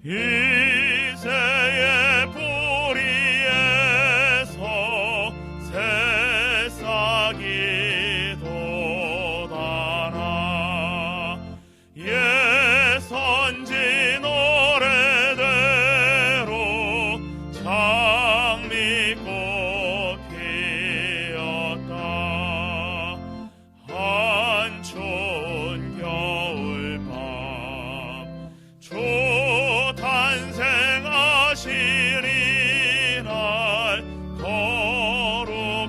이새의 뿌리에서 새싹이 돋아나 예선지 노래대로 장미꽃 피었다. 한촌 겨울밤 주 탄생하시리날 거룩한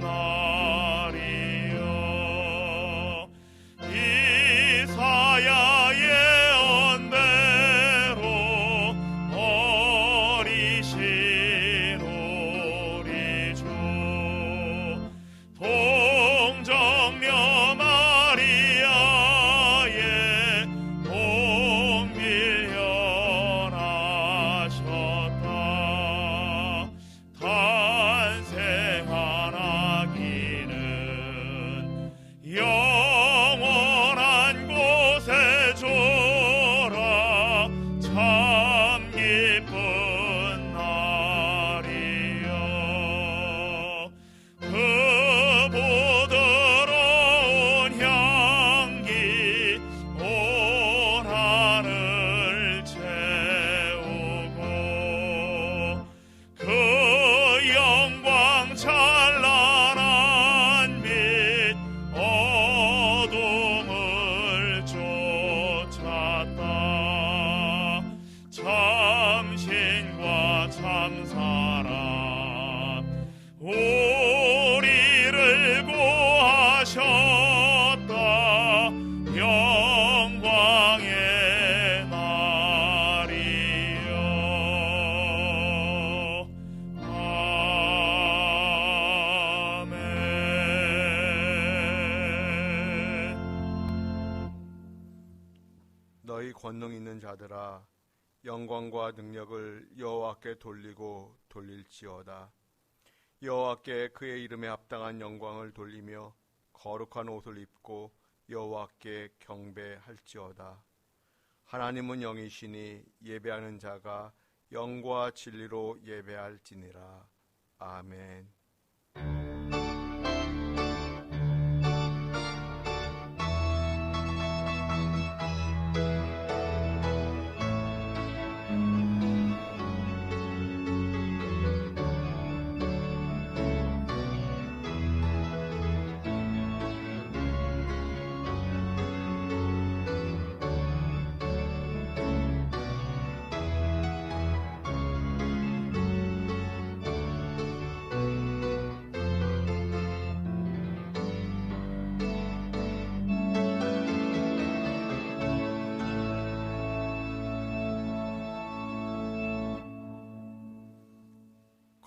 날이여. 이사야 예언대로 어리신 우리 주 동정녀 마리아의 동밀현하셨다. 탄생한 아기는 영원한 곳에 줘라. 참 기쁜 날이여. 그 부드러운 향기 온 하늘 채우고 그 영광 찬란한 빛 어둠을 쫓았다. 참신과 참사랑 우리를 구하셨다. 영광의 날이여. 아멘. 너희 권능 있는 자들아, 영광과 능력을 여호와께 돌리고 돌릴지어다. 여호와께 그의 이름에 합당한 영광을 돌리며 거룩한 옷을 입고 여호와께 경배할지어다. 하나님은 영이시니 예배하는 자가 영과 진리로 예배할지니라. 아멘.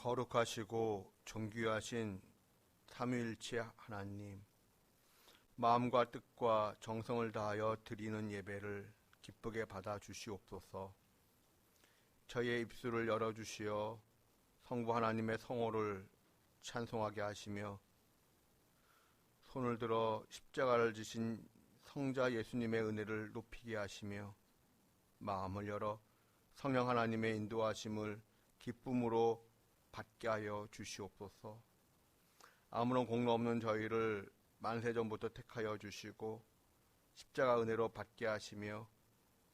거룩하시고 존귀하신 삼위일체 하나님, 마음과 뜻과 정성을 다하여 드리는 예배를 기쁘게 받아 주시옵소서. 저희의 입술을 열어주시어 성부 하나님의 성호를 찬송하게 하시며 손을 들어 십자가를 지신 성자 예수님의 은혜를 높이게 하시며 마음을 열어 성령 하나님의 인도하심을 기쁨으로 받게 하여 주시옵소서. 아무런 공로 없는 저희를 만세전부터 택하여 주시고 십자가 은혜로 받게 하시며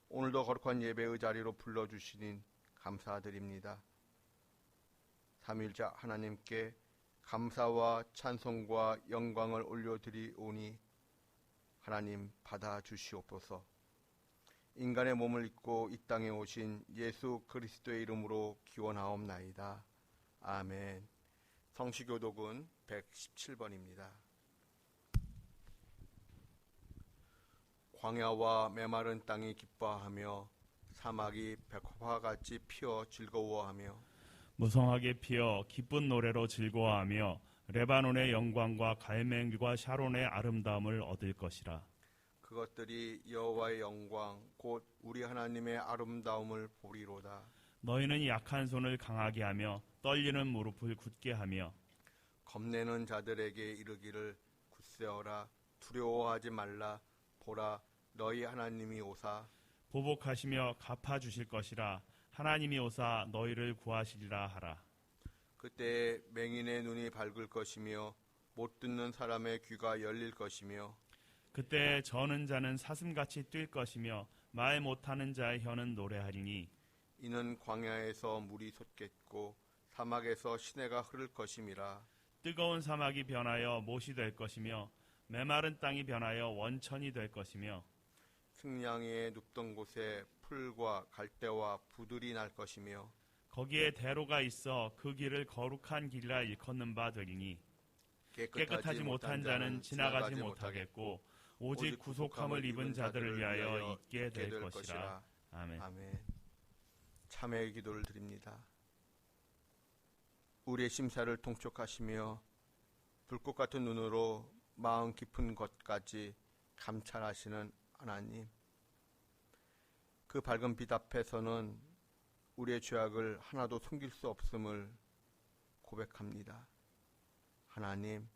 오늘도 거룩한 예배의 자리로 불러주시니 감사드립니다. 삼위일체 하나님께 감사와 찬송과 영광을 올려드리오니 하나님 받아 주시옵소서. 인간의 몸을 입고 이 땅에 오신 예수 그리스도의 이름으로 기원하옵나이다. 아멘. 성시교독은 117번입니다. 광야와 메마른 땅이 기뻐하며 사막이 백화같이 피어 즐거워하며 무성하게 피어 기쁜 노래로 즐거워하며 레바논의 영광과 갈멜과 샤론의 아름다움을 얻을 것이라. 그것들이 여호와의 영광 곧 우리 하나님의 아름다움을 보리로다. 너희는 약한 손을 강하게 하며 떨리는 무릎을 굳게 하며 겁내는 자들에게 이르기를 굳세어라. 두려워하지 말라. 보라, 너희 하나님이 오사 보복하시며 갚아주실 것이라. 하나님이 오사 너희를 구하시리라 하라. 그때 맹인의 눈이 밝을 것이며 못 듣는 사람의 귀가 열릴 것이며 그때 저는 자는 사슴같이 뛸 것이며 말 못하는 자의 혀는 노래하리니 이는 광야에서 물이 솟겠고 사막에서 시내가 흐를 것임이라. 뜨거운 사막이 변하여 못이 될 것이며 메마른 땅이 변하여 원천이 될 것이며 승냥이의 눕던 곳에 풀과 갈대와 부들이 날 것이며 거기에 대로가 있어 그 길을 거룩한 길이라 일컫는 바 되리니 깨끗하지 못한 자는 지나가지 못하겠고 오직 구속함을 입은 자들을 위하여 있게 될 것이라. 아멘. 아멘. 참회의 기도를 드립니다. 우리의 심사를 통촉하시며 불꽃 같은 눈으로 마음 깊은 것까지 감찰하시는 하나님, 그 밝은 빛 앞에서는 우리의 죄악을 하나도 숨길 수 없음을 고백합니다. 하나님,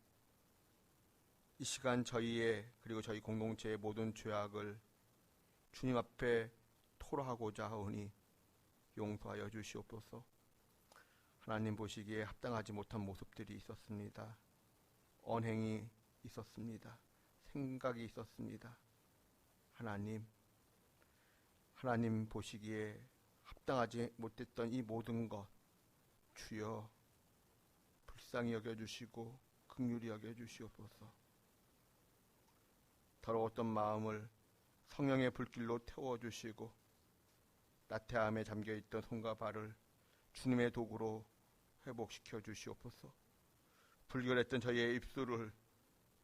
이 시간 저희의 그리고 저희 공동체의 모든 죄악을 주님 앞에 토로하고자 하오니 용서하여 주시옵소서. 하나님 보시기에 합당하지 못한 모습들이 있었습니다. 언행이 있었습니다. 생각이 있었습니다. 하나님 보시기에 합당하지 못했던 이 모든 것 주여 불쌍히 여겨주시고 긍휼히 여겨주시옵소서. 더러웠던 마음을 성령의 불길로 태워주시고 나태함에 잠겨있던 손과 발을 주님의 도구로 회복시켜 주시옵소서. 불결했던 저희의 입술을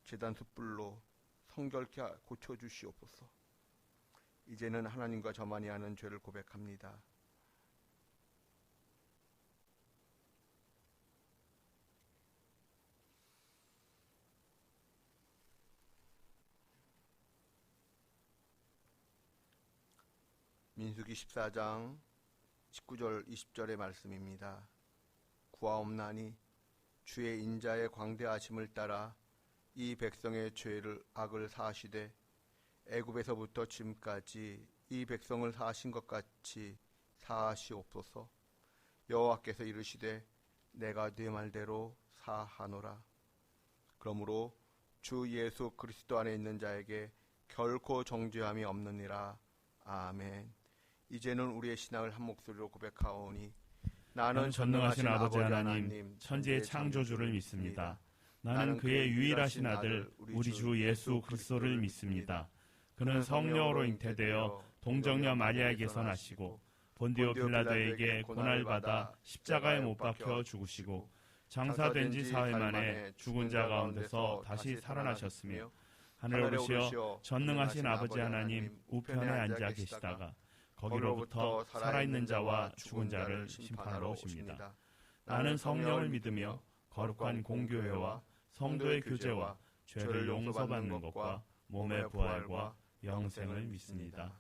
제단 숯불로 성결케 고쳐주시옵소서. 이제는 하나님과 저만이 하는 죄를 고백합니다. 민수기 14장 19절 20절의 말씀입니다. 구하옵나니 주의 인자의 광대하심을 따라 이 백성의 죄를 악을 사하시되 애굽에서부터 지금까지 이 백성을 사하신 것 같이 사하시옵소서. 여호와께서 이르시되 내가 네 말대로 사하노라. 그러므로 주 예수 그리스도 안에 있는 자에게 결코 정죄함이 없느니라. 아멘. 이제는 우리의 신앙을 한 목소리로 고백하오니 나는 전능하신 아버지 하나님 천지의 창조주를 믿습니다. 나는 그의 유일하신 아들 우리 주 예수 그리스도를 믿습니다. 그는 성령으로 잉태되어 동정녀 마리아에게서 나시고 본디오 빌라도에게 고난을 받아 십자가에 못 박혀 죽으시고 장사된 지 사흘 만에 죽은 자 가운데서 다시 살아나셨으며 하늘에 오르시어 전능하신 아버지 하나님 우편에 앉아 계시다가 거기로부터 살아있는 자와 죽은 자를 심판하러 오십니다. 나는 성령을 믿으며 거룩한 공교회와 성도의 교제와 죄를 용서받는 것과 몸의 부활과 영생을 믿습니다.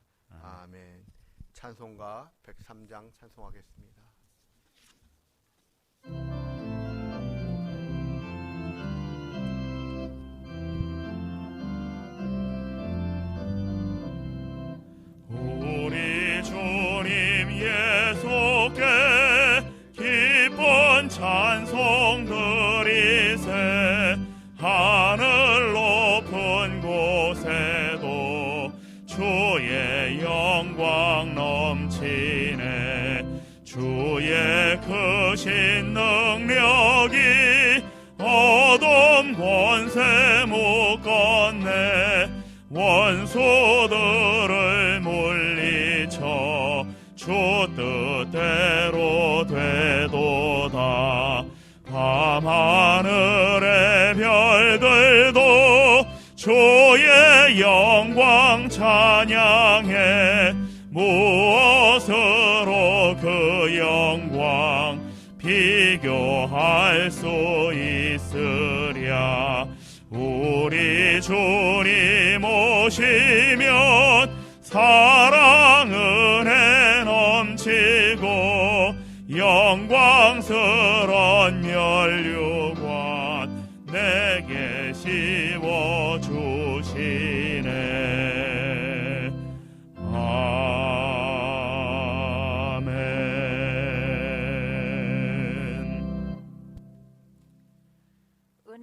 아멘. 찬송가 103장 찬송하겠습니다. 우리 주님 예수께 기쁜 찬송 드리세. 하늘 높은 곳에도 주의 영광 넘치네. 주의 크신 능력이 어둠 권세 묶었네. 원수들을 물리쳐 주 뜻대로 되도다. 밤하늘의 별들도 주의 영광 찬양해. 무엇으로 그 영광 비교할 수 있으랴. 우리 주님 오시면 사랑 은혜 넘치고 영광스런 면류관 내게 씌워주시네. 아멘.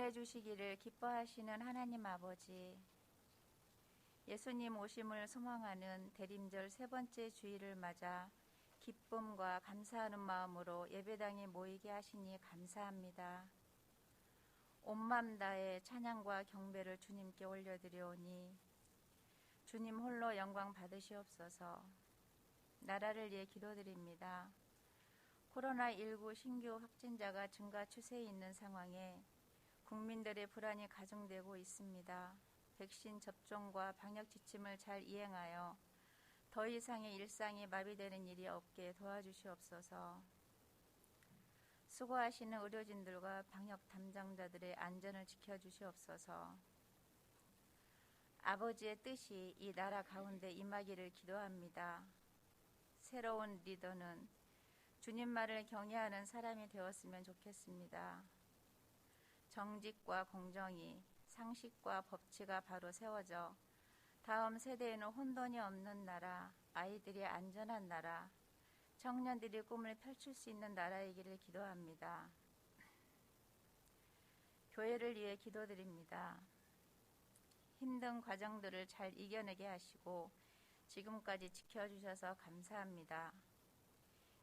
은혜 주시기를 기뻐하시는 하나님 아버지, 예수님 오심을 소망하는 대림절 세 번째 주일을 맞아 기쁨과 감사하는 마음으로 예배당에 모이게 하시니 감사합니다. 온 맘 다해 찬양과 경배를 주님께 올려드려오니 주님 홀로 영광 받으시옵소서. 나라를 위해 기도드립니다. 코로나19 신규 확진자가 증가 추세에 있는 상황에 국민들의 불안이 가중되고 있습니다. 백신 접종과 방역 지침을 잘 이행하여 더 이상의 일상이 마비되는 일이 없게 도와주시옵소서. 수고하시는 의료진들과 방역 담당자들의 안전을 지켜주시옵소서. 아버지의 뜻이 이 나라 가운데 임하기를 기도합니다. 새로운 리더는 주님 말을 경외하는 사람이 되었으면 좋겠습니다. 정직과 공정이, 상식과 법치가 바로 세워져 다음 세대에는 혼돈이 없는 나라, 아이들이 안전한 나라, 청년들이 꿈을 펼칠 수 있는 나라이기를 기도합니다. 교회를 위해 기도드립니다. 힘든 과정들을 잘 이겨내게 하시고 지금까지 지켜주셔서 감사합니다.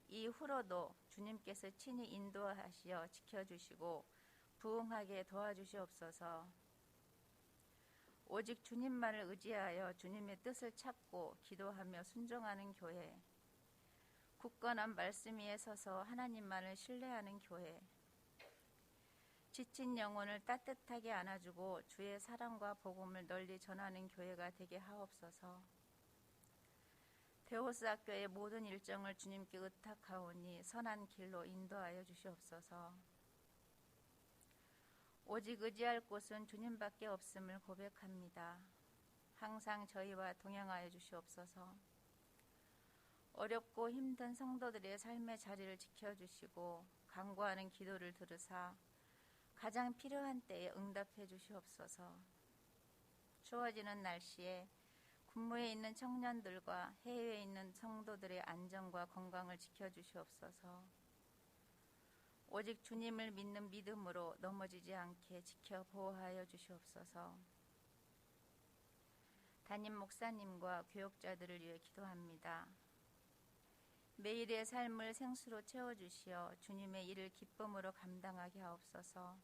이후로도 주님께서 친히 인도하시어 지켜주시고 부응하게 도와주시옵소서. 오직 주님만을 의지하여 주님의 뜻을 찾고 기도하며 순종하는 교회, 굳건한 말씀 위에 서서 하나님만을 신뢰하는 교회, 지친 영혼을 따뜻하게 안아주고 주의 사랑과 복음을 널리 전하는 교회가 되게 하옵소서. 데오스 학교의 모든 일정을 주님께 의탁하오니 선한 길로 인도하여 주시옵소서. 오직 의지할 곳은 주님밖에 없음을 고백합니다. 항상 저희와 동행하여 주시옵소서. 어렵고 힘든 성도들의 삶의 자리를 지켜주시고 간구하는 기도를 들으사 가장 필요한 때에 응답해 주시옵소서. 추워지는 날씨에 군무에 있는 청년들과 해외에 있는 성도들의 안전과 건강을 지켜주시옵소서. 오직 주님을 믿는 믿음으로 넘어지지 않게 지켜 보호하여 주시옵소서. 담임 목사님과 교역자들을 위해 기도합니다. 매일의 삶을 생수로 채워주시어 주님의 일을 기쁨으로 감당하게 하옵소서.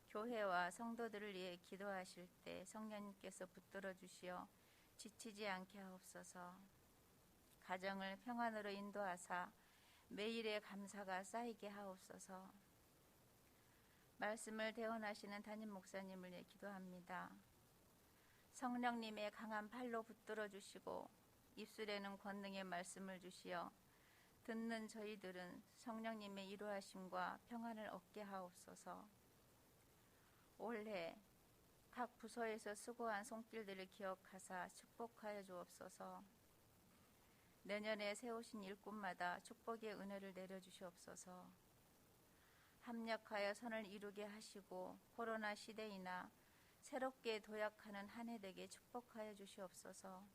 교회와 성도들을 위해 기도하실 때 성령님께서 붙들어 주시어 지치지 않게 하옵소서. 가정을 평안으로 인도하사 매일의 감사가 쌓이게 하옵소서. 말씀을 대언하시는 담임 목사님을 위해 기도합니다. 성령님의 강한 팔로 붙들어 주시고 입술에는 권능의 말씀을 주시어 듣는 저희들은 성령님의 이루하심과 평안을 얻게 하옵소서. 올해 각 부서에서 수고한 손길들을 기억하사 축복하여 주옵소서. 내년에 세우신 일꾼마다 축복의 은혜를 내려주시옵소서. 합력하여 선을 이루게 하시고 코로나 시대이나 새롭게 도약하는 한 해 되게 축복하여 주시옵소서.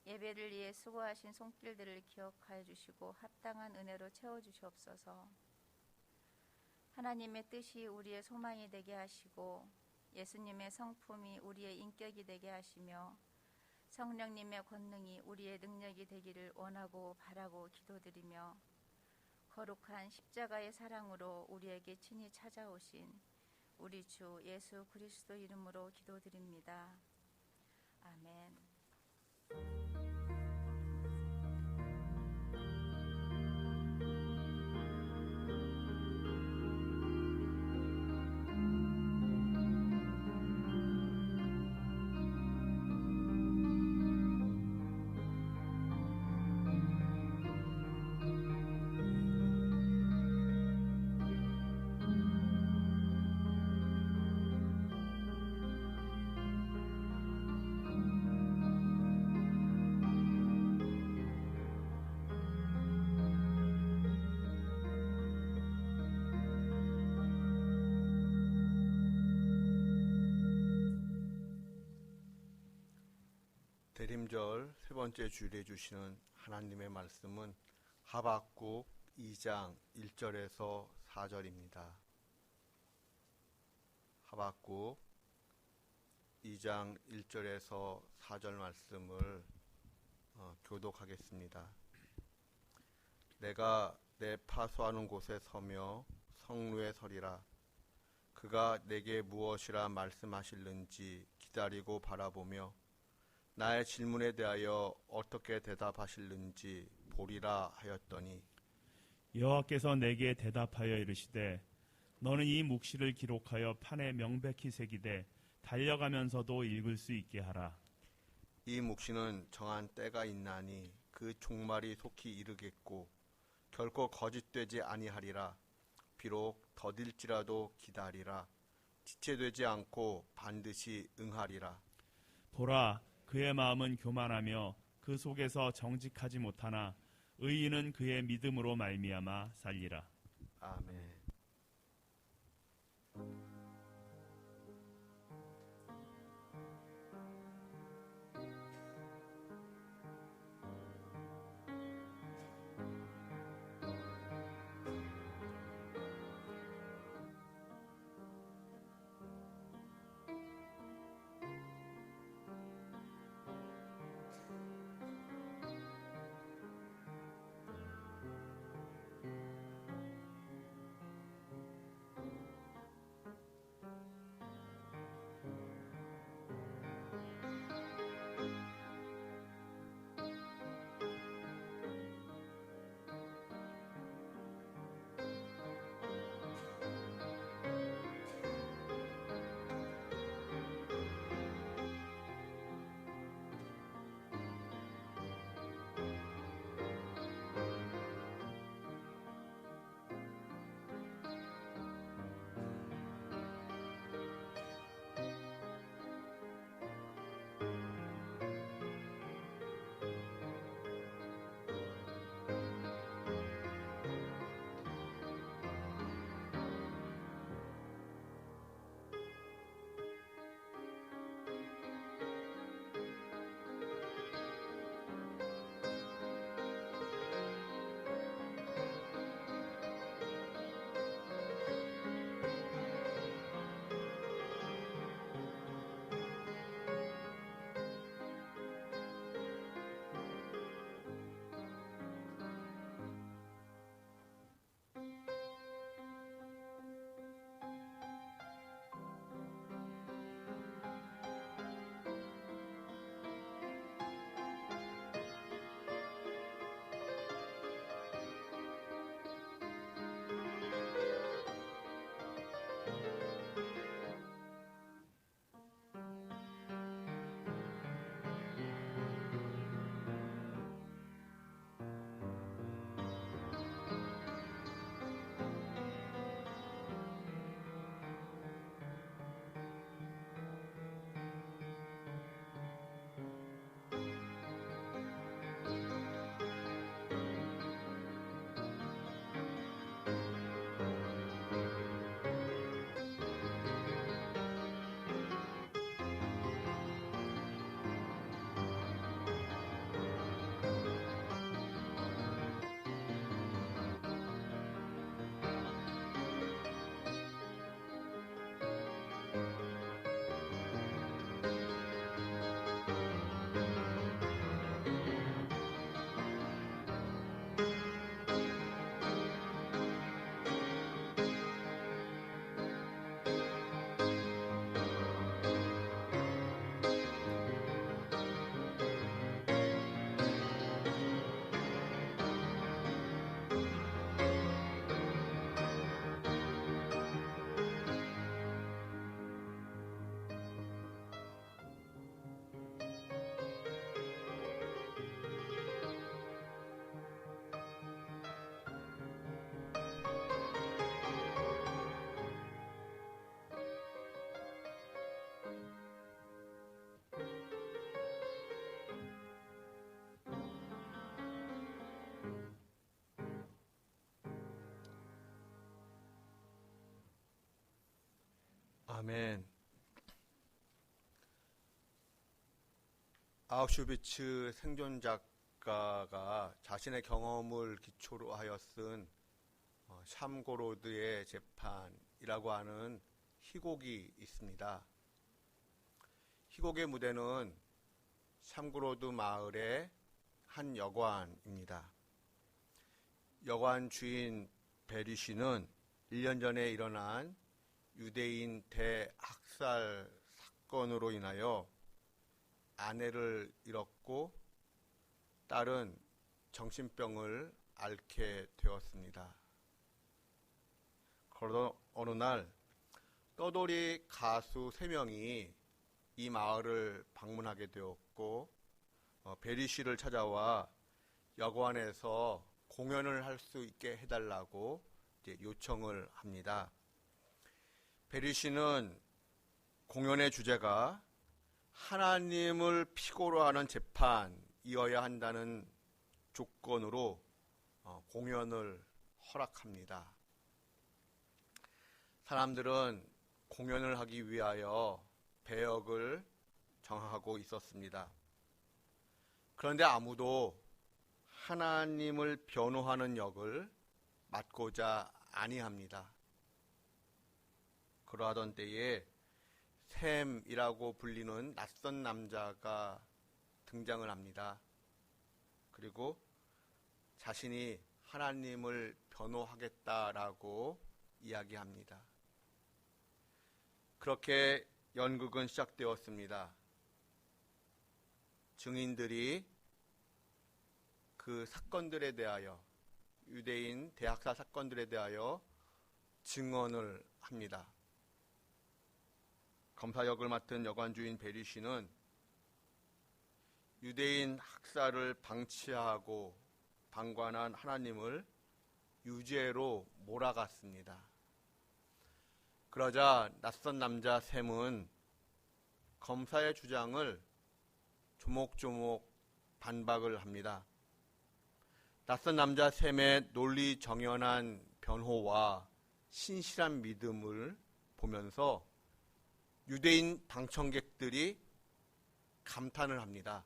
예배를 위해 수고하신 손길들을 기억하여 주시고 합당한 은혜로 채워주시옵소서. 하나님의 뜻이 우리의 소망이 되게 하시고 예수님의 성품이 우리의 인격이 되게 하시며 성령님의 권능이 우리의 능력이 되기를 원하고 바라고 기도드리며 거룩한 십자가의 사랑으로 우리에게 친히 찾아오신 우리 주 예수 그리스도 이름으로 기도드립니다. 아멘. 대림절 세 번째 주일에 주시는 하나님의 말씀은 하박국 2장 1절에서 4절입니다. 하박국 2장 1절에서 4절 말씀을 교독하겠습니다. 내가 내 파수하는 곳에 서며 성루에 서리라. 그가 내게 무엇이라 말씀하실는지 기다리고 바라보며 나의 질문에 대하여 어떻게 대답하실는지 보리라 하였더니 여호와께서 내게 대답하여 이르시되 너는 이 묵시를 기록하여 판에 명백히 새기되 달려가면서도 읽을 수 있게 하라. 이 묵시는 정한 때가 있나니 그 종말이 속히 이르겠고 결코 거짓되지 아니하리라. 비록 더딜지라도 기다리라. 지체되지 않고 반드시 응하리라. 보라, 그의 마음은 교만하며 그 속에서 정직하지 못하나 의인은 그의 믿음으로 말미암아 살리라. 아멘. 아멘. 아우슈비츠 생존 작가가 자신의 경험을 기초로 하여 쓴 샴고로드의 재판이라고 하는 희곡이 있습니다. 희곡의 무대는 샴그로드 마을의 한 여관입니다. 여관 주인 베리 씨는 1년 전에 일어난 유대인 대학살 사건으로 인하여 아내를 잃었고 딸은 정신병을 앓게 되었습니다. 그러던 어느 날 떠돌이 가수 3명이 이 마을을 방문하게 되었고 베리 씨를 찾아와 여관에서 공연을 할 수 있게 해달라고 이제 요청을 합니다. 베리 씨는 공연의 주제가 하나님을 피고로 하는 재판이어야 한다는 조건으로 공연을 허락합니다. 사람들은 공연을 하기 위하여 배역을 정하고 있었습니다. 그런데 아무도 하나님을 변호하는 역을 맡고자 아니합니다. 그러하던 때에 샘이라고 불리는 낯선 남자가 등장을 합니다. 그리고 자신이 하나님을 변호하겠다라고 이야기합니다. 그렇게 연극은 시작되었습니다. 증인들이 그 사건들에 대하여, 유대인 대학살 사건들에 대하여 증언을 합니다. 검사 역을 맡은 여관 주인 베리 씨는 유대인 학살을 방치하고 방관한 하나님을 유죄로 몰아갔습니다. 그러자 낯선 남자 샘은 검사의 주장을 조목조목 반박을 합니다. 낯선 남자 샘의 논리 정연한 변호와 신실한 믿음을 보면서 유대인 방청객들이 감탄을 합니다.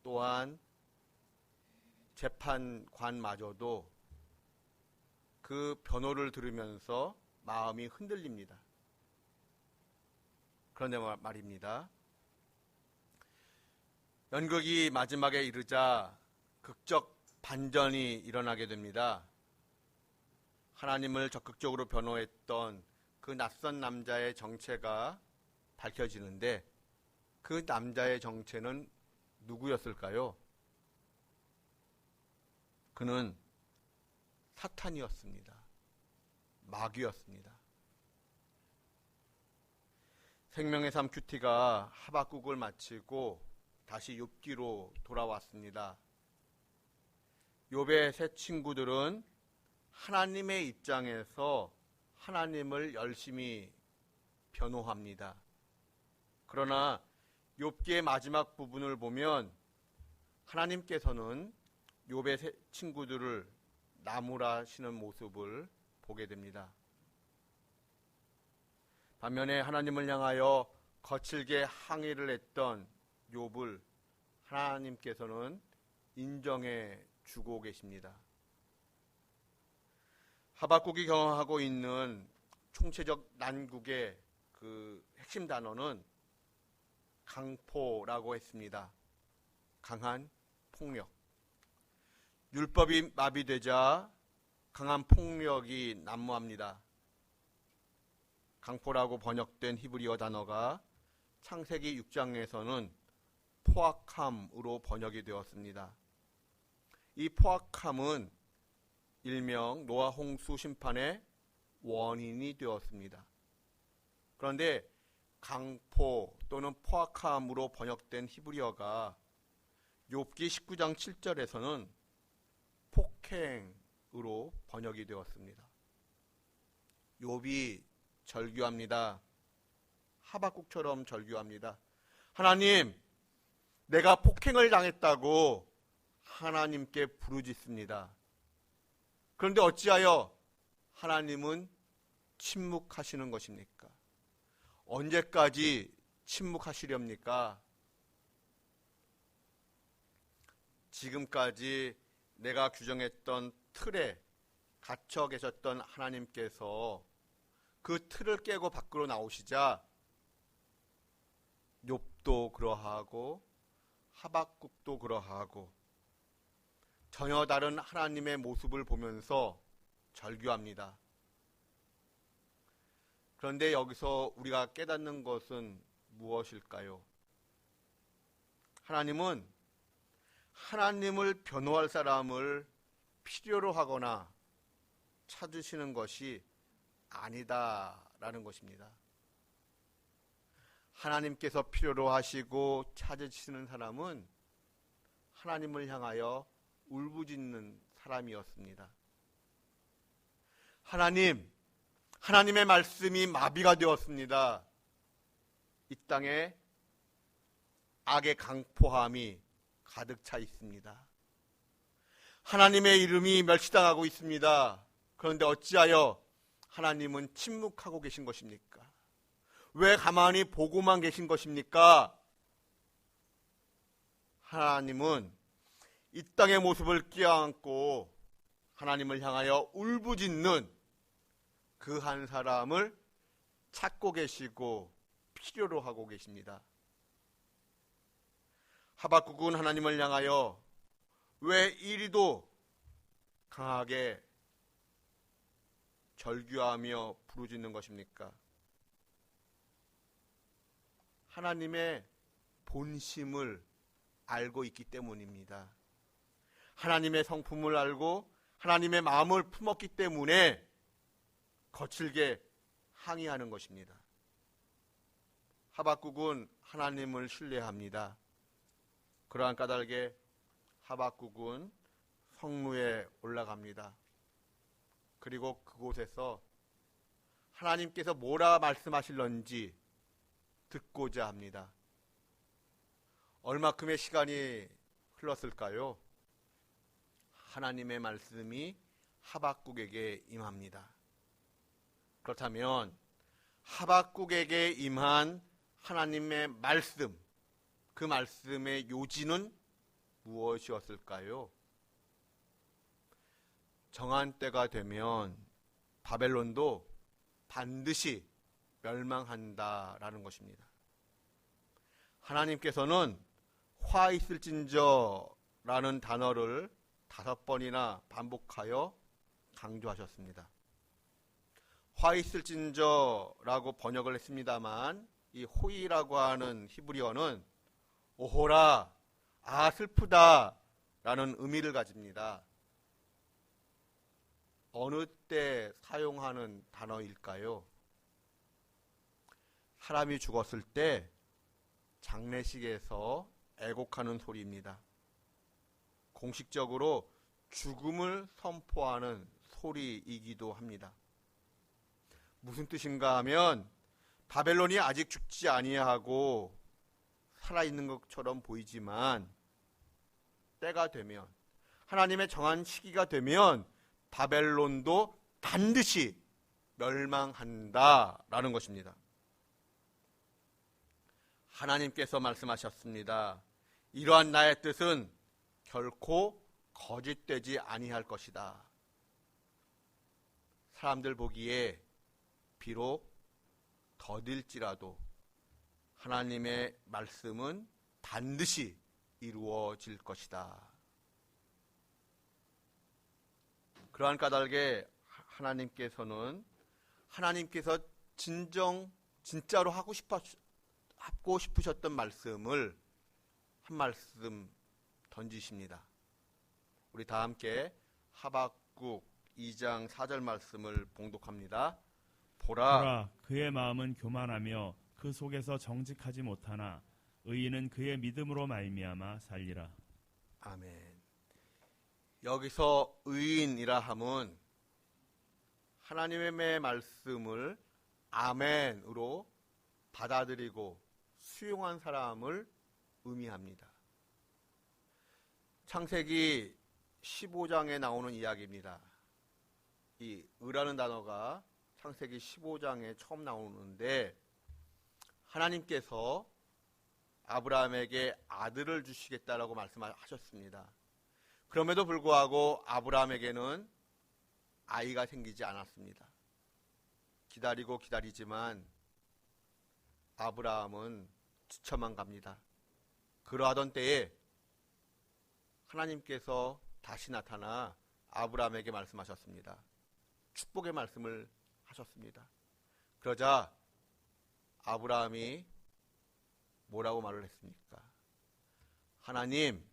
또한 재판관마저도 그 변호를 들으면서 마음이 흔들립니다. 그런데 말입니다. 연극이 마지막에 이르자 극적 반전이 일어나게 됩니다. 하나님을 적극적으로 변호했던 그 낯선 남자의 정체가 밝혀지는데 그 남자의 정체는 누구였을까요? 그는 사탄이었습니다. 마귀였습니다. 생명의 삶 큐티가 하박국을 마치고 다시 욥기로 돌아왔습니다. 욥의 세 친구들은 하나님의 입장에서 하나님을 열심히 변호합니다. 그러나 욥기의 마지막 부분을 보면 하나님께서는 욥의 세 친구들을 나무라시는 모습을 보게 됩니다. 반면에 하나님을 향하여 거칠게 항의를 했던 욥을 하나님께서는 인정해 주고 계십니다. 하박국이 경험하고 있는 총체적 난국의 그 핵심 단어는 강포라고 했습니다. 강한 폭력. 율법이 마비되자 강한 폭력이 난무합니다. 강포라고 번역된 히브리어 단어가 창세기 6장에서는 포악함으로 번역이 되었습니다. 이 포악함은 일명 노아 홍수 심판의 원인이 되었습니다. 그런데 강포 또는 포악함으로 번역된 히브리어가 욥기 19장 7절에서는 폭행으로 번역이 되었습니다. 욥이 절규합니다. 하박국처럼 절규합니다. 하나님, 내가 폭행을 당했다고 하나님께 부르짖습니다. 그런데 어찌하여 하나님은 침묵하시는 것입니까? 언제까지 침묵하시렵니까? 지금까지 내가 규정했던 틀에 갇혀 계셨던 하나님께서 그 틀을 깨고 밖으로 나오시자 욥도 그러하고 하박국도 그러하고 전혀 다른 하나님의 모습을 보면서 절규합니다. 그런데 여기서 우리가 깨닫는 것은 무엇일까요? 하나님은 하나님을 변호할 사람을 필요로 하거나 찾으시는 것이 아니다라는 것입니다. 하나님께서 필요로 하시고 찾으시는 사람은 하나님을 향하여 울부짖는 사람이었습니다. 하나님의 말씀이 마비가 되었습니다. 이 땅에 악의 강포함이 가득 차 있습니다. 하나님의 이름이 멸시당하고 있습니다. 그런데 어찌하여 하나님은 침묵하고 계신 것입니까? 왜 가만히 보고만 계신 것입니까? 하나님은 이 땅의 모습을 끼어안고 하나님을 향하여 울부짖는 그 한 사람을 찾고 계시고 필요로 하고 계십니다. 하박국은 하나님을 향하여 왜 이리도 강하게 절규하며 부르짖는 것입니까? 하나님의 본심을 알고 있기 때문입니다. 하나님의 성품을 알고 하나님의 마음을 품었기 때문에 거칠게 항의하는 것입니다. 하박국은 하나님을 신뢰합니다. 그러한 까닭에 하박국은 성루에 올라갑니다. 그리고 그곳에서 하나님께서 뭐라 말씀하실런지 듣고자 합니다. 얼마큼의 시간이 흘렀을까요? 하나님의 말씀이 하박국에게 임합니다. 그렇다면 하박국에게 임한 하나님의 말씀, 그 말씀의 요지는 무엇이었을까요? 정한 때가 되면 바벨론도 반드시 멸망한다라는 것입니다. 하나님께서는 화 있을진저라는 단어를 5번이나 반복하여 강조하셨습니다. 화 있을진저라고 번역을 했습니다만 이 호이라고 하는 히브리어는 오호라, 아 슬프다 라는 의미를 가집니다. 어느 때 사용하는 단어일까요? 사람이 죽었을 때 장례식에서 애곡하는 소리입니다. 공식적으로 죽음을 선포하는 소리이기도 합니다. 무슨 뜻인가 하면 바벨론이 아직 죽지 아니하고 살아있는 것처럼 보이지만 때가 되면, 하나님의 정한 시기가 되면 바벨론도 반드시 멸망한다라는 것입니다. 하나님께서 말씀하셨습니다. 이러한 나의 뜻은 결코 거짓되지 아니할 것이다. 사람들 보기에 비록 더딜지라도 하나님의 말씀은 반드시 이루어질 것이다. 그러한 까닭에 하나님께서 진짜로 하고 싶으셨던 말씀을 한 말씀 던지십니다. 우리 다 함께 하박국 2장 4절 말씀을 봉독합니다. 보라, 그의 마음은 교만하며 그 속에서 정직하지 못하나 의인은 그의 믿음으로 말미암아 살리라. 아멘. 여기서 의인이라 함은 하나님의 말씀을 아멘으로 받아들이고 수용한 사람을 의미합니다. 창세기 15장에 나오는 이야기입니다. 이 의라는 단어가 창세기 15장에 처음 나오는데 하나님께서 아브라함에게 아들을 주시겠다라고 말씀하셨습니다. 그럼에도 불구하고 아브라함에게는 아이가 생기지 않았습니다. 기다리고 기다리지만 아브라함은 지쳐만 갑니다. 그러하던 때에 하나님께서 다시 나타나 아브라함에게 말씀하셨습니다. 축복의 말씀을 하셨습니다. 그러자 아브라함이 뭐라고 말을 했습니까? 하나님,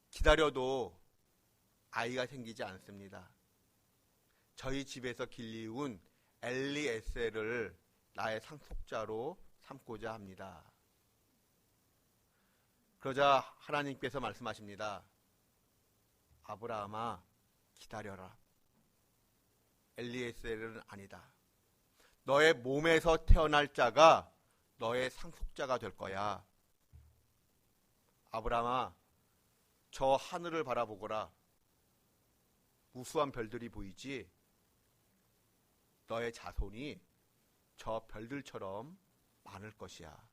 기다려도 아이가 생기지 않습니다. 저희 집에서 길리운 엘리에셀을 나의 상속자로 삼고자 합니다. 그러자 하나님께서 말씀하십니다. 아브라함아, 기다려라. 엘리에셀은 아니다. 너의 몸에서 태어날 자가 너의 상속자가 될 거야. 아브라함아, 저 하늘을 바라보거라. 무수한 별들이 보이지? 너의 자손이 저 별들처럼 많을 것이야.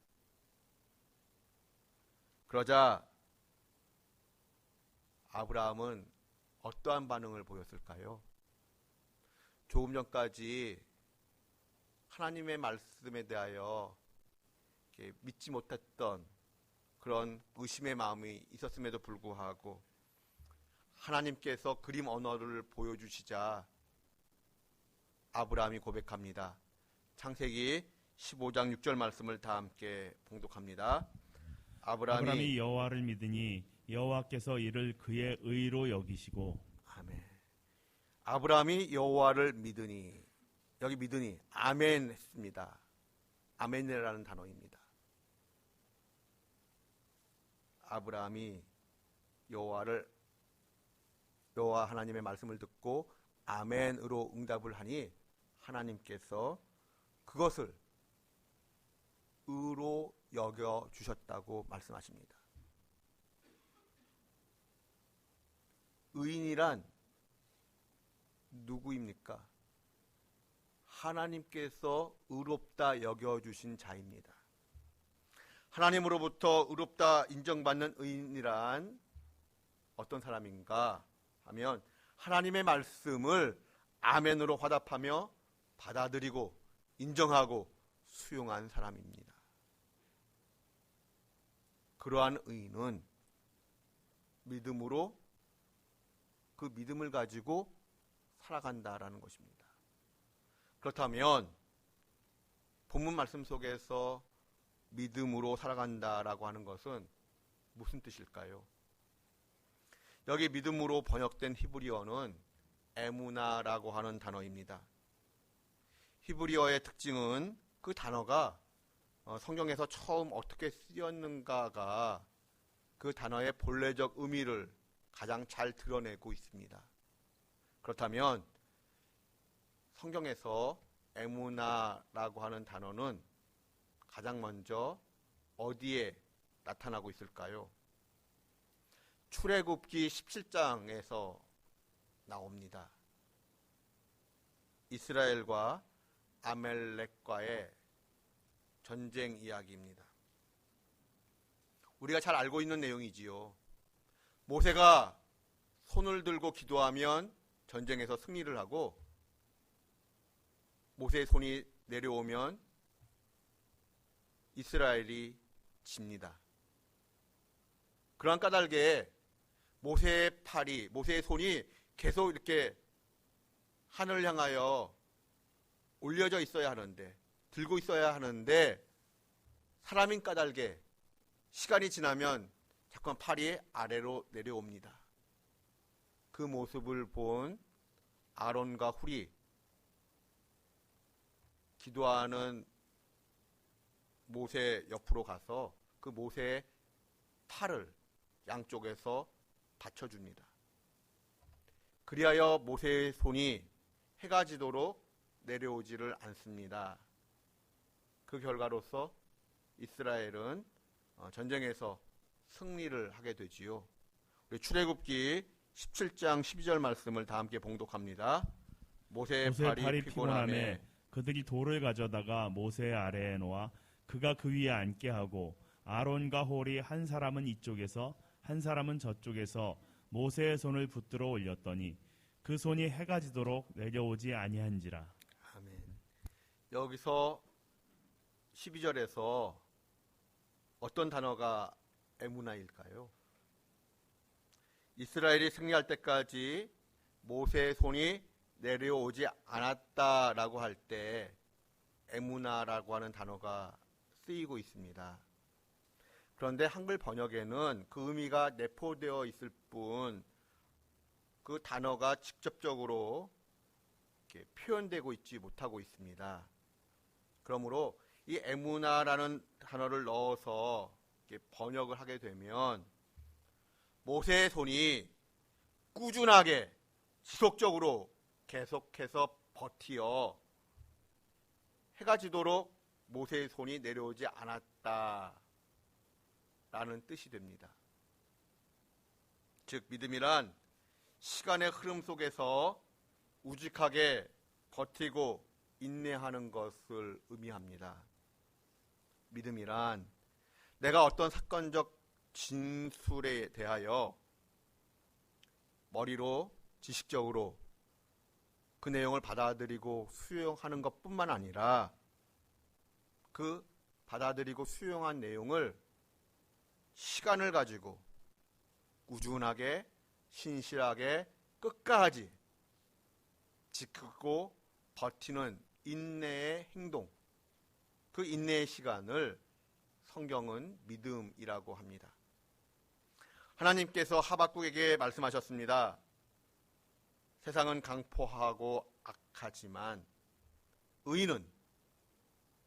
그러자 아브라함은 어떠한 반응을 보였을까요? 조금 전까지 하나님의 말씀에 대하여 믿지 못했던 그런 의심의 마음이 있었음에도 불구하고 하나님께서 그림 언어를 보여주시자 아브라함이 고백합니다. 창세기 15장 6절 말씀을 다 함께 봉독합니다. 아브라함이 여호와를 믿으니 여호와께서 이를 그의 의로 여기시고. 아멘. 아브라함이 여호와를 믿으니, 여기 믿으니 아멘 했습니다. 아멘이라는 단어입니다. 아브라함이 여호와 하나님의 말씀을 듣고 아멘으로 응답을 하니 하나님께서 그것을 의로 여겨 주셨다고 말씀하십니다. 의인이란 누구입니까? 하나님께서 의롭다 여겨주신 자입니다. 하나님으로부터 의롭다 인정받는 의인이란 어떤 사람인가 하면 하나님의 말씀을 아멘으로 화답하며 받아들이고 인정하고 수용한 사람입니다. 그러한 의인은 믿음으로 그 믿음을 가지고 살아간다라는 것입니다. 그렇다면 본문 말씀 속에서 믿음으로 살아간다라고 하는 것은 무슨 뜻일까요? 여기 믿음으로 번역된 히브리어는 에무나라고 하는 단어입니다. 히브리어의 특징은 그 단어가 성경에서 처음 어떻게 쓰였는가가 그 단어의 본래적 의미를 가장 잘 드러내고 있습니다. 그렇다면 성경에서 에무나라고 하는 단어는 가장 먼저 어디에 나타나고 있을까요? 출애굽기 17장에서 나옵니다. 이스라엘과 아멜렉과의 전쟁 이야기입니다. 우리가 잘 알고 있는 내용이지요. 모세가 손을 들고 기도하면 전쟁에서 승리를 하고 모세의 손이 내려오면 이스라엘이 집니다. 그러한 까닭에 모세의 손이 계속 이렇게 하늘을 향하여 올려져 있어야 하는데, 들고 있어야 하는데 사람인 까닭에 시간이 지나면 자꾸 팔이 아래로 내려옵니다. 그 모습을 본 아론과 훌이 기도하는 모세 옆으로 가서 그 모세의 팔을 양쪽에서 받쳐줍니다. 그리하여 모세의 손이 해가 지도록 내려오지를 않습니다. 그 결과로서 이스라엘은 전쟁에서 승리를 하게 되지요. 우리 출애굽기 17장 12절 말씀을 다 함께 봉독합니다. 모세의 팔이 피곤함에 그들이 돌을 가져다가 모세의 아래에 놓아 그가 그 위에 앉게 하고 아론과 홀이 한 사람은 이쪽에서 한 사람은 저쪽에서 모세의 손을 붙들어 올렸더니 그 손이 해가 지도록 내려오지 아니한지라. 아멘. 여기서 12절에서 어떤 단어가 에무나일까요? 이스라엘이 승리할 때까지 모세의 손이 내려오지 않았다라고 할 때 에무나라고 하는 단어가 쓰이고 있습니다. 그런데 한글 번역에는 그 의미가 내포되어 있을 뿐 그 단어가 직접적으로 이렇게 표현되고 있지 못하고 있습니다. 그러므로 이 에무나라는 단어를 넣어서 이렇게 번역을 하게 되면 모세의 손이 꾸준하게 지속적으로 계속해서 버티어 해가 지도록 모세의 손이 내려오지 않았다라는 뜻이 됩니다. 즉 믿음이란 시간의 흐름 속에서 우직하게 버티고 인내하는 것을 의미합니다. 믿음이란 내가 어떤 사건적 진술에 대하여 머리로 지식적으로 그 내용을 받아들이고 수용하는 것뿐만 아니라 그 받아들이고 수용한 내용을 시간을 가지고 꾸준하게 신실하게 끝까지 지키고 버티는 인내의 행동, 그 인내의 시간을 성경은 믿음이라고 합니다. 하나님께서 하박국에게 말씀하셨습니다. 세상은 강포하고 악하지만 의인은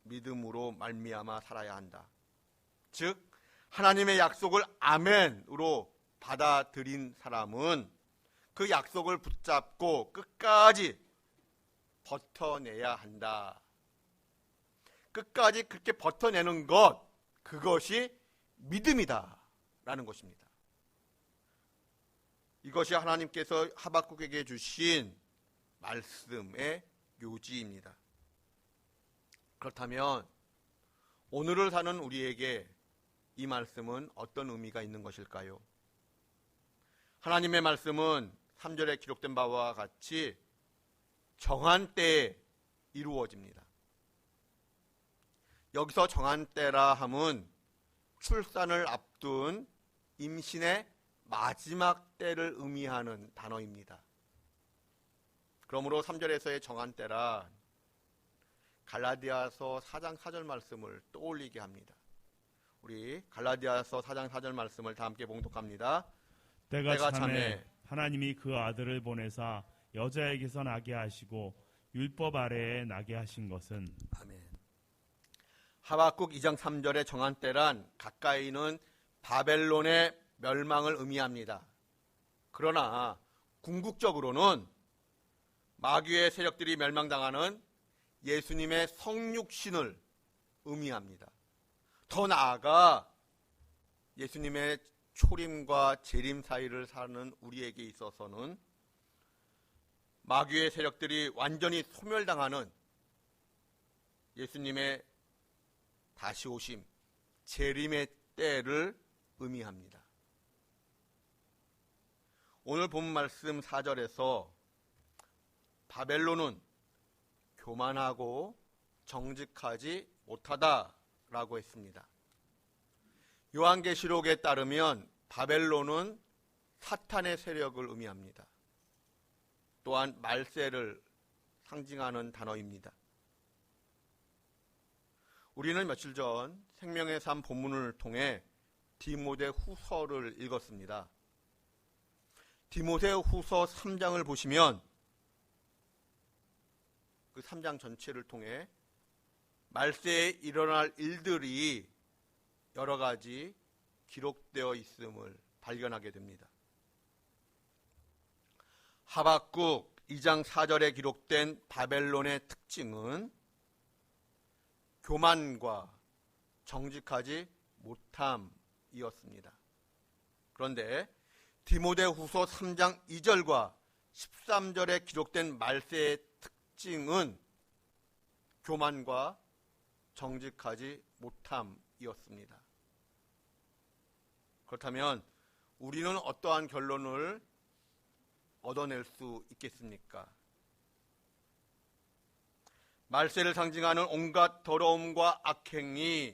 믿음으로 말미암아 살아야 한다. 즉 하나님의 약속을 아멘으로 받아들인 사람은 그 약속을 붙잡고 끝까지 버텨내야 한다. 끝까지 그렇게 버텨내는 것, 그것이 믿음이다 라는 것입니다. 이것이 하나님께서 하박국에게 주신 말씀의 요지입니다. 그렇다면 오늘을 사는 우리에게 이 말씀은 어떤 의미가 있는 것일까요? 하나님의 말씀은 3절에 기록된 바와 같이 정한 때에 이루어집니다. 여기서 정한 때라 함은 출산을 앞둔 임신의 마지막 때를 의미하는 단어입니다. 그러므로 3절에서의 정한 때라 갈라디아서 4장 4절 말씀을 떠올리게 합니다. 우리 갈라디아서 4장 4절 말씀을 다 함께 봉독합니다. 때가 참에 하나님이 그 아들을 보내사 여자에게서 나게 하시고 율법 아래에 나게 하신 것은 아멘. 하박국 2장 3절의 정한 때란 가까이는 바벨론의 멸망을 의미합니다. 그러나 궁극적으로는 마귀의 세력들이 멸망당하는 예수님의 성육신을 의미합니다. 더 나아가 예수님의 초림과 재림 사이를 사는 우리에게 있어서는 마귀의 세력들이 완전히 소멸당하는 예수님의 다시 오심, 재림의 때를 의미합니다. 오늘 본 말씀 4절에서 바벨론은 교만하고 정직하지 못하다라고 했습니다. 요한계시록에 따르면 바벨론은 사탄의 세력을 의미합니다. 또한 말세를 상징하는 단어입니다. 우리는 며칠 전 생명의 삶 본문을 통해 디모데 후서를 읽었습니다. 디모데 후서 3장을 보시면 그 3장 전체를 통해 말세에 일어날 일들이 여러 가지 기록되어 있음을 발견하게 됩니다. 하박국 2장 4절에 기록된 바벨론의 특징은 교만과 정직하지 못함이었습니다. 그런데 디모데 후서 3장 2절과 13절에 기록된 말세의 특징은 교만과 정직하지 못함이었습니다. 그렇다면 우리는 어떠한 결론을 얻어낼 수 있겠습니까? 말세를 상징하는 온갖 더러움과 악행이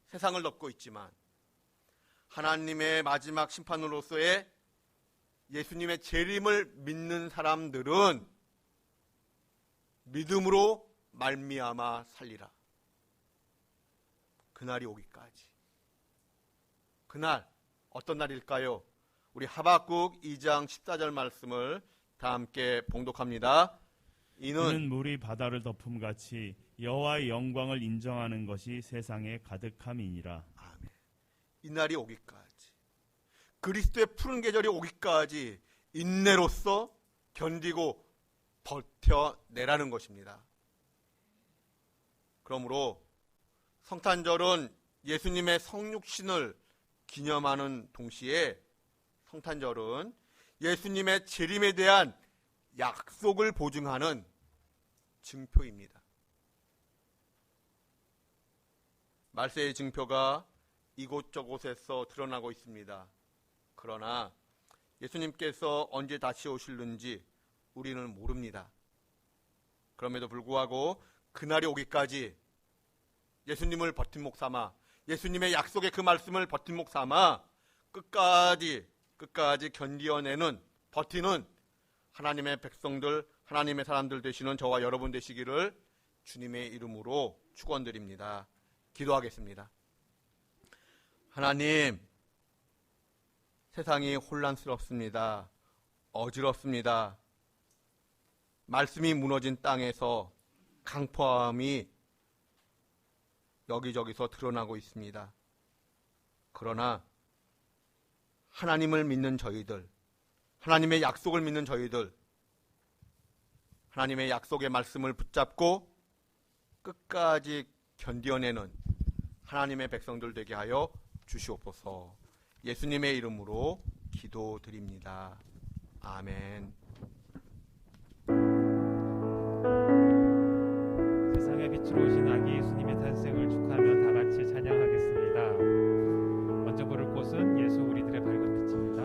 세상을 덮고 있지만 하나님의 마지막 심판으로서의 예수님의 재림을 믿는 사람들은 믿음으로 말미암아 살리라. 그날이 오기까지. 그날 어떤 날일까요? 우리 하박국 2장 14절 말씀을 다 함께 봉독합니다. 이는 물이 바다를 덮음같이 여호와의 영광을 인정하는 것이 세상에 가득함이니라. 아멘. 이 날이 오기까지, 그리스도의 푸른 계절이 오기까지 인내로서 견디고 버텨내라는 것입니다. 그러므로 성탄절은 예수님의 성육신을 기념하는 동시에 성탄절은 예수님의 재림에 대한 약속을 보증하는 증표입니다. 말세의 증표가 이곳저곳에서 드러나고 있습니다. 그러나 예수님께서 언제 다시 오실는지 우리는 모릅니다. 그럼에도 불구하고 그날이 오기까지 예수님을 버팀목 삼아, 예수님의 약속의 그 말씀을 버팀목 삼아 끝까지 견디어내는, 버티는 하나님의 백성들, 하나님의 사람들 되시는 저와 여러분 되시기를 주님의 이름으로 축원드립니다. 기도하겠습니다. 하나님, 세상이 혼란스럽습니다. 어지럽습니다. 말씀이 무너진 땅에서 강포함이 여기저기서 드러나고 있습니다. 그러나 하나님을 믿는 저희들, 하나님의 약속을 믿는 저희들, 하나님의 약속의 말씀을 붙잡고 끝까지 견뎌내는 하나님의 백성들 되게 하여 주시옵소서. 예수님의 이름으로 기도드립니다. 아멘. 세상의 빛으로 오신 아기 예수님의 탄생을 축하하며 다 같이 찬양하겠습니다. 먼저 부를 곳은 예수 우리들의 밝은 빛입니다.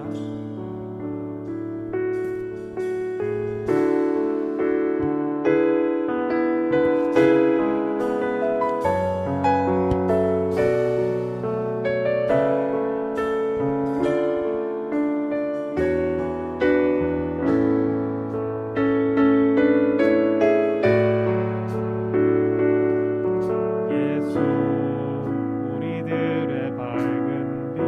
우리들의 밝은 빛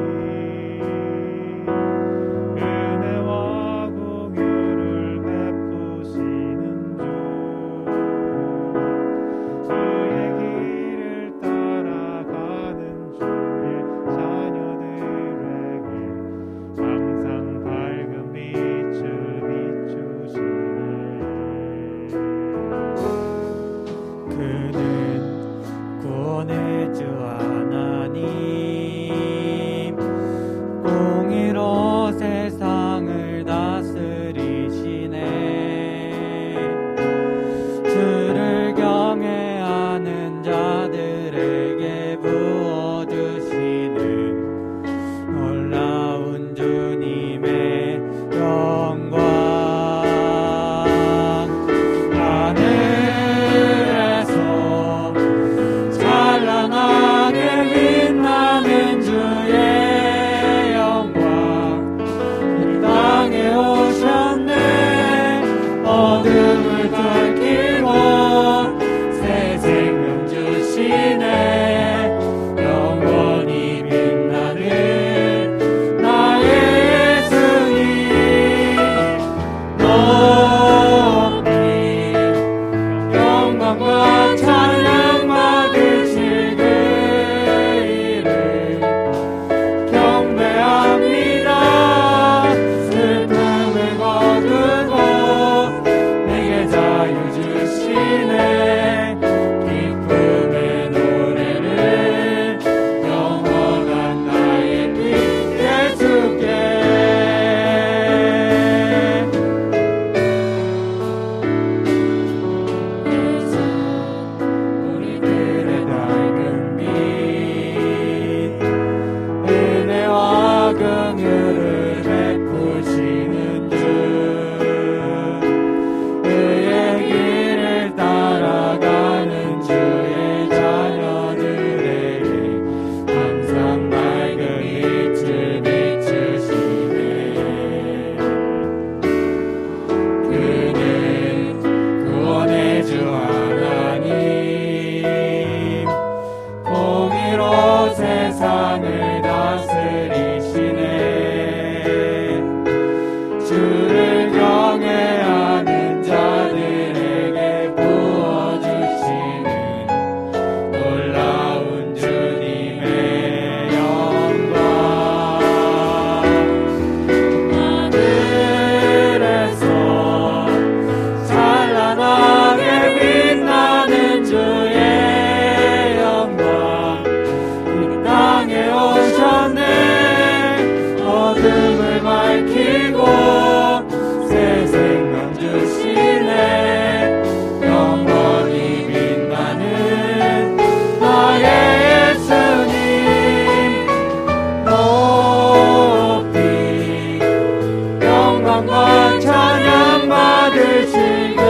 영광과 찬양 받으실 그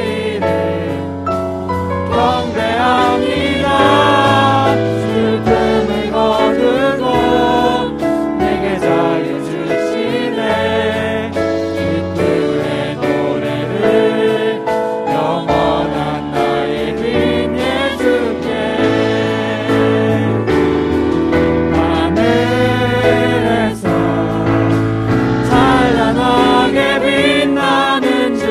이름 경배합니다. 슬픔을 거두고 내게 자유 주시네. 기쁨의 노래를 영원한 나의 빈 예수께. 하늘에서 찬란하게 빛나는 주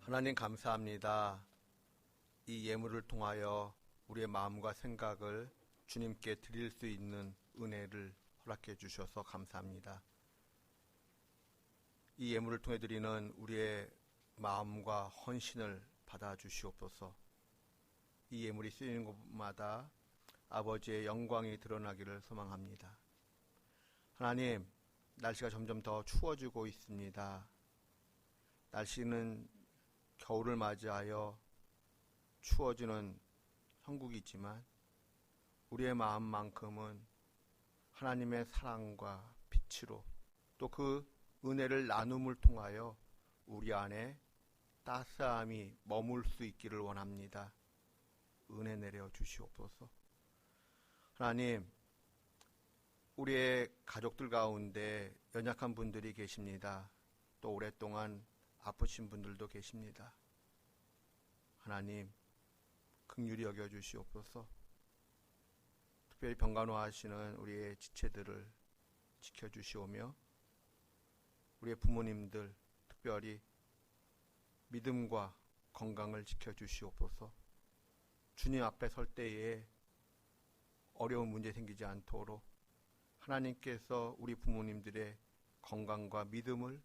하나님 감사합니다. 이 예물을 통하여 우리의 마음과 생각을 주님께 드릴 수 있는 은혜를 허락해 주셔서 감사합니다. 이 예물을 통해 드리는 우리의 마음과 헌신을 받아 주시옵소서. 이 예물이 쓰이는 곳마다 아버지의 영광이 드러나기를 소망합니다. 하나님, 날씨가 점점 더 추워지고 있습니다. 날씨는 겨울을 맞이하여 추워지는 형국이지만 우리의 마음만큼은 하나님의 사랑과 빛으로 또 그 은혜를 나눔을 통하여 우리 안에 따스함이 머물 수 있기를 원합니다. 은혜 내려 주시옵소서. 하나님, 우리의 가족들 가운데 연약한 분들이 계십니다. 또 오랫동안 아프신 분들도 계십니다. 하나님, 긍휼히 여겨주시옵소서. 특별히 병간호하시는 우리의 지체들을 지켜주시오며 우리의 부모님들 특별히 믿음과 건강을 지켜주시옵소서. 주님 앞에 설 때에 어려운 문제 생기지 않도록 하나님께서 우리 부모님들의 건강과 믿음을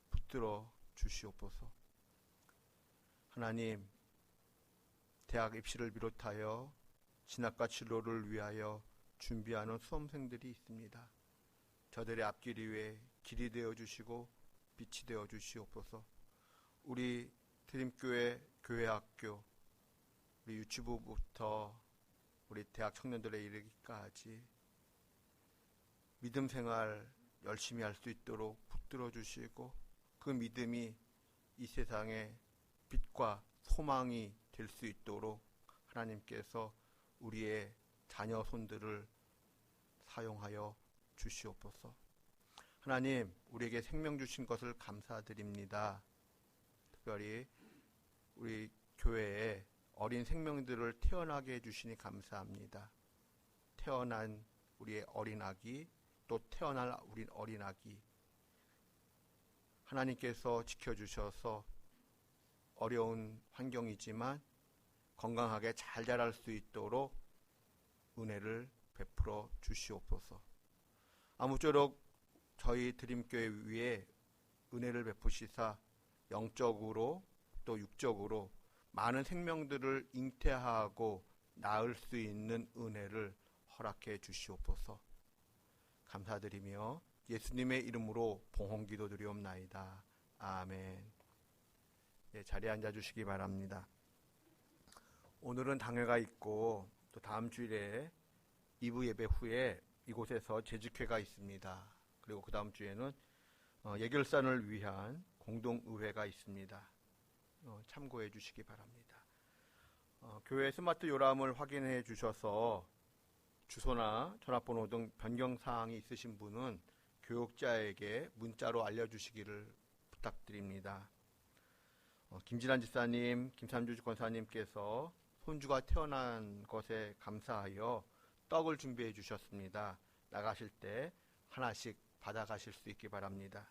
붙들어 주시옵소서. 하나님, 대학 입시를 비롯하여 진학과 진로를 위하여 준비하는 수험생들이 있습니다. 저들의 앞길이 위해 길이 되어 주시고 빛이 되어 주시옵소서. 우리 드림교회 교회학교, 우리 유치부부터 우리 대학 청년들에 이르기까지 믿음 생활 열심히 할 수 있도록 붙들어 주시고 그 믿음이 이 세상의 빛과 소망이 될 수 있도록 하나님께서 우리의 자녀 손들을 사용하여 주시옵소서. 하나님, 우리에게 생명 주신 것을 감사드립니다. 특별히 우리 교회에 어린 생명들을 태어나게 해주시니 감사합니다. 태어난 우리의 어린아기, 또 태어날 우리 어린아기, 하나님께서 지켜주셔서 어려운 환경이지만 건강하게 잘 자랄 수 있도록 은혜를 베풀어 주시옵소서. 아무쪼록 저희 드림교회 위에 은혜를 베푸시사 영적으로 또 육적으로 많은 생명들을 잉태하고 낳을 수 있는 은혜를 허락해 주시옵소서. 감사드리며 예수님의 이름으로 봉헌기도 드리옵나이다. 아멘. 예, 자리에 앉아주시기 바랍니다. 오늘은 당회가 있고 또 다음 주일에 2부 예배 후에 이곳에서 재직회가 있습니다. 그리고 그 다음 주에는 예결산을 위한 공동의회가 있습니다. 참고해 주시기 바랍니다. 교회 스마트 요람을 확인해 주셔서 주소나 전화번호 등 변경사항이 있으신 분은 교육자에게 문자로 알려주시기를 부탁드립니다. 김진환 집사님, 김삼주 권사님께서 손주가 태어난 것에 감사하여 떡을 준비해 주셨습니다. 나가실 때 하나씩 받아가실 수 있기 바랍니다.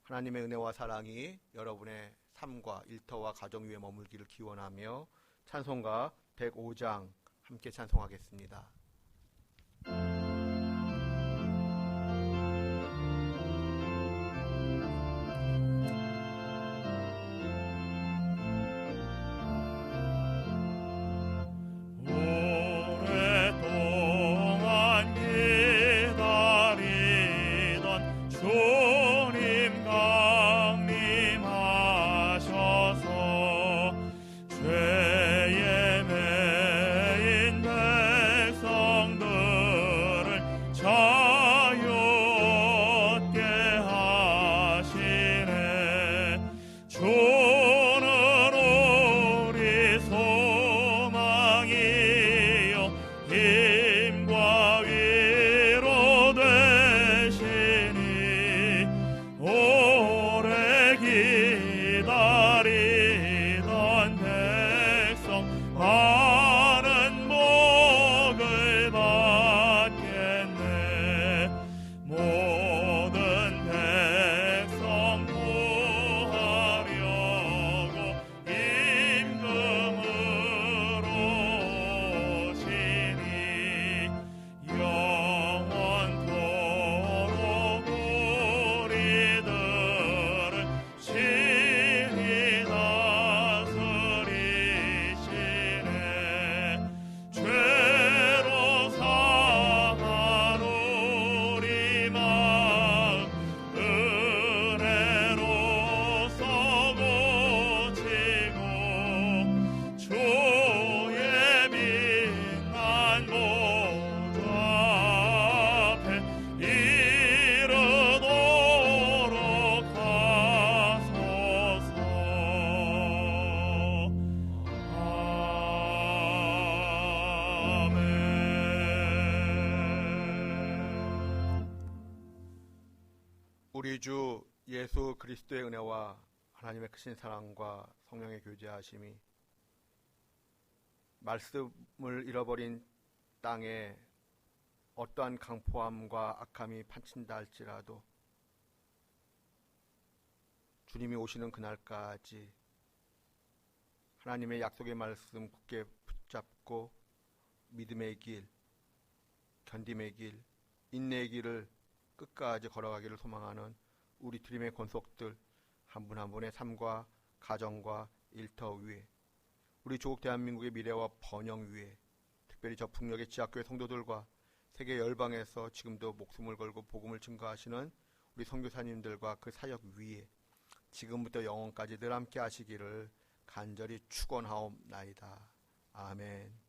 하나님의 은혜와 사랑이 여러분의 삶과 일터와 가정 위에 머물기를 기원하며 찬송가 105장 함께 찬송하겠습니다. 죄의 매인 백성들 우리 주 예수 그리스도의 은혜와 하나님의 크신 사랑과 성령의 교제하심이 말씀을 잃어버린 땅에 어떠한 강포함과 악함이 판친다 할지라도 주님이 오시는 그날까지 하나님의 약속의 말씀 굳게 붙잡고 믿음의 길, 견딤의 길, 인내의 길을 끝까지 걸어가기를 소망하는 우리 드림의 권속들 한 분 한 분의 삶과 가정과 일터 위에 우리 조국 대한민국의 미래와 번영 위에 특별히 저 북녘의 지하교회 성도들과 세계 열방에서 지금도 목숨을 걸고 복음을 증거하시는 우리 선교사님들과 그 사역 위에 지금부터 영원까지 늘 함께 하시기를 간절히 축원하옵나이다. 아멘.